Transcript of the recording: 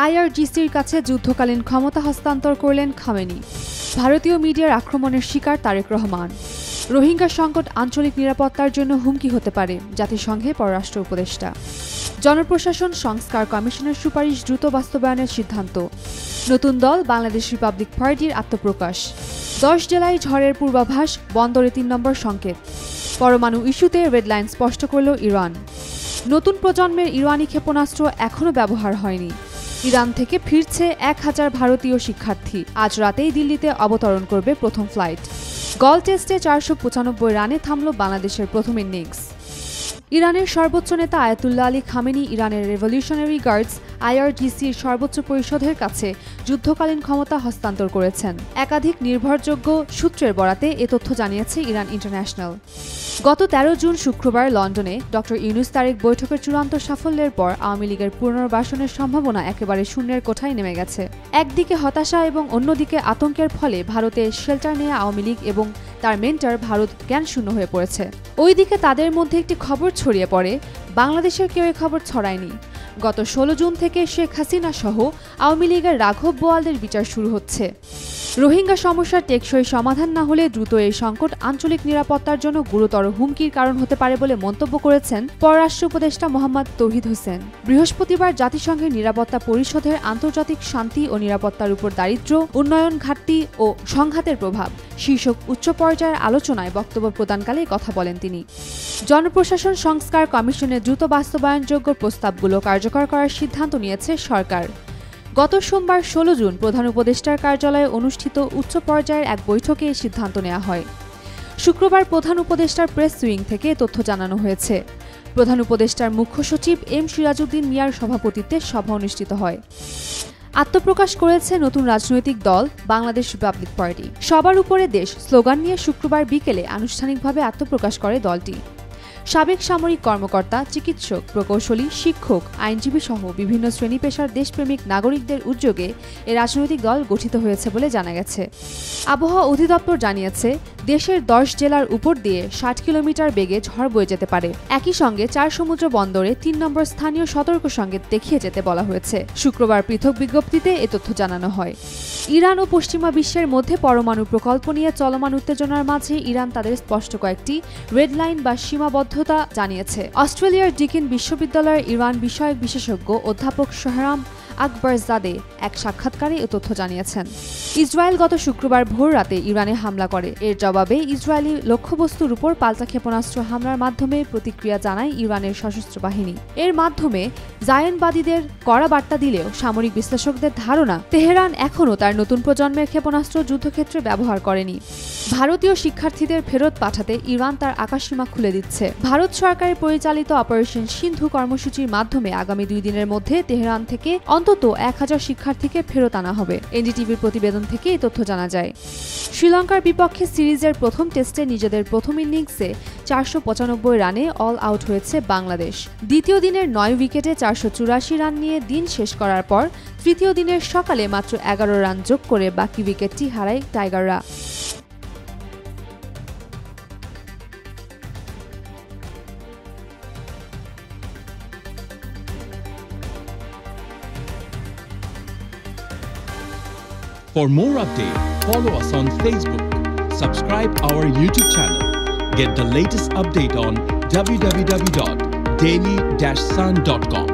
আইআরজিসির কাছে যুদ্ধকালীন ক্ষমতা হস্তান্তর করলেন খামেনি। ভারতীয় মিডিয়ার আক্রমণের শিকার তারেক রহমান। রোহিঙ্গা সংকট আঞ্চলিক নিরাপত্তার জন্য হুমকি হতে পারে, জাতিসংঘে পররাষ্ট্র উপদেষ্টা। জনপ্রশাসন সংস্কার কমিশনের সুপারিশ দ্রুত বাস্তবায়নের সিদ্ধান্ত। নতুন দল বাংলাদেশ রিপাবলিক পার্টির আত্মপ্রকাশ। 10 জেলায় ঝড়ের পূর্বাভাস, বন্দরে 3 নম্বর সংকেত। পরমাণু ইস্যুতে রেড লাইন স্পষ্ট করল ইরান। নতুন প্রজন্মের ইরানি ক্ষেপণাস্ত্র এখনও ব্যবহার হয়নি। ইরান থেকে ফিরছে 1000 ভারতীয় শিক্ষার্থী। আজ রাতেই দিল্লিতে অবতরণ করবে প্রথম ফ্লাইট। গল টেস্টে 495 রানে থামল বাংলাদেশের প্রথম ইনিংস। ইরানের সর্বোচ্চ নেতা আয়াতুল্লাহ আলী খামেনি ইরানের রেভলিউশনারি গার্ডস আইআরজিসির সর্বোচ্চ পরিষদের কাছে যুদ্ধকালীন ক্ষমতা হস্তান্তর করেছেন। একাধিক নির্ভরযোগ্য সূত্রের বরাতে এ তথ্য জানিয়েছে ইরান ইন্টারন্যাশনাল। গত 13 জুন শুক্রবার লন্ডনে ডক্টর ইউনুস তারেক বৈঠকের চূড়ান্ত সাফল্যের পর আওয়ামী লীগের পুনর্বাসনের সম্ভাবনা একেবারে শূন্যের কোঠায় নেমে গেছে। একদিকে হতাশা এবং অন্যদিকে আতঙ্কের ফলে ভারতে শেল্টার নেয়া আওয়ামী লীগ এবং তার মেন্টর ভারত জ্ঞানশূন্য হয়ে পড়েছে। ওইদিকে তাদের মধ্যে একটি খবর ছড়িয়ে পড়ে, বাংলাদেশের কেউ এ খবর ছড়ায়নি। গত 16 জুন থেকে শেখ হাসিনা সহ আওয়ামী লীগের রাঘব বোয়ালদের বিচার শুরু হচ্ছে। রোহিঙ্গা সমস্যার টেকসই সমাধান না হলে দ্রুত এই সংকট আঞ্চলিক নিরাপত্তার জন্য গুরুতর হুমকির কারণ হতে পারে বলে মন্তব্য করেছেন পররাষ্ট্র উপদেষ্টা মোহাম্মদ তৌহিদ হোসেন। বৃহস্পতিবার জাতিসংঘের নিরাপত্তা পরিষদের আন্তর্জাতিক শান্তি ও নিরাপত্তার উপর দারিদ্র্য, উন্নয়ন ঘাটতি ও সংঘাতের প্রভাব শীর্ষক উচ্চ পর্যায়ের আলোচনায় বক্তব্য প্রদানকালে কথা বলেন তিনি। জনপ্রশাসন সংস্কার কমিশনের দ্রুত বাস্তবায়নযোগ্য প্রস্তাবগুলো কার্যকর করার সিদ্ধান্ত নিয়েছে সরকার। গত সোমবার 16 জুন প্রধান উপদেষ্টার কার্যালয়ে অনুষ্ঠিত উচ্চ পর্যায়ের এক বৈঠকে এই সিদ্ধান্ত নেওয়া হয়। শুক্রবার প্রধান উপদেষ্টার প্রেস উইং থেকে তথ্য জানানো হয়েছে। প্রধান উপদেষ্টার মুখ্য সচিব এম সিরাজউদ্দিন মিয়ার সভাপতিত্বে সভা অনুষ্ঠিত হয়। আত্মপ্রকাশ করেছে নতুন রাজনৈতিক দল বাংলাদেশ রিপাবলিক পার্টি। সবার উপরে দেশ স্লোগান নিয়ে শুক্রবার বিকেলে আনুষ্ঠানিকভাবে আত্মপ্রকাশ করে দলটি। সাবেক সামরিক কর্মকর্তা, চিকিৎসক, প্রকৌশলী, শিক্ষক, আইনজীবী সহ বিভিন্ন শ্রেণী পেশার দেশপ্রেমিক নাগরিকদের উদ্যোগে এ রাজনৈতিক দল গঠিত হয়েছে বলে জানা গেছে। আবহাওয়া অধিদপ্তর জানিয়েছে, দেশের 10 জেলার উপর দিয়ে 60 কিলোমিটার বেগে ঝড় বয়ে যেতে পারে। একই সঙ্গে 4 সমুদ্র বন্দরে 3 নম্বর স্থানীয় সতর্ক সংকেত দেখিয়ে যেতে বলা হয়েছে। শুক্রবার পৃথক বিজ্ঞপ্তিতে এ তথ্য জানানো হয়। ইরান ও পশ্চিমা বিশ্বের মধ্যে পরমাণু প্রকল্প নিয়ে চলমান উত্তেজনার মাঝে ইরান তাদের স্পষ্ট কয়েকটি রেড লাইন বা সীমাবদ্ধতা জানিয়েছে। অস্ট্রেলিয়ার ডিকিন বিশ্ববিদ্যালয়ের ইরান বিষয়ক বিশেষজ্ঞ অধ্যাপক সোহরাম আকবরজাদে এক সাক্ষাৎকারে এ তথ্য জানিয়েছেন। ইসরায়েল গত শুক্রবার ভোর রাতে ইরানে হামলা করে। এর জবাবে ইসরায়েলি লক্ষ্যবস্তুর উপর পাল্টা ক্ষেপণাস্ত্র হামলার মাধ্যমে প্রতিক্রিয়া জানায় ইরানের সশস্ত্র বাহিনী। এর মাধ্যমে জায়নবাদীদের কড়া বার্তা দিলেও সামরিক বিশ্লেষকদের ধারণা, তেহরান এখনও তার নতুন প্রজন্মের ক্ষেপণাস্ত্র যুদ্ধক্ষেত্রে ব্যবহার করেনি। ভারতীয় শিক্ষার্থীদের ফেরত পাঠাতে ইরান তার আকাশসীমা খুলে দিচ্ছে। ভারত সরকারের পরিচালিত অপারেশন সিন্ধু কর্মসূচির মাধ্যমে আগামী 2 দিনের মধ্যে তেহরান থেকে অন্তত 1000 শিক্ষার্থীকে ফেরত আনা হবে। এনডিটিভির প্রতিবেদন থেকে এই তথ্য জানা যায়। শ্রীলঙ্কার বিপক্ষে সিরিজের প্রথম টেস্টে নিজেদের প্রথম ইনিংসে 495 রানে অল আউট হয়েছে বাংলাদেশ। দ্বিতীয় দিনের 9 উইকেটে 484 রান নিয়ে দিন শেষ করার পর তৃতীয় দিনের সকালে মাত্র 11 রান যোগ করে বাকি উইকেটটি হারায় টাইগাররা। For more updates, follow us on Facebook, subscribe our YouTube channel, get the latest update on www.daily-sun.com.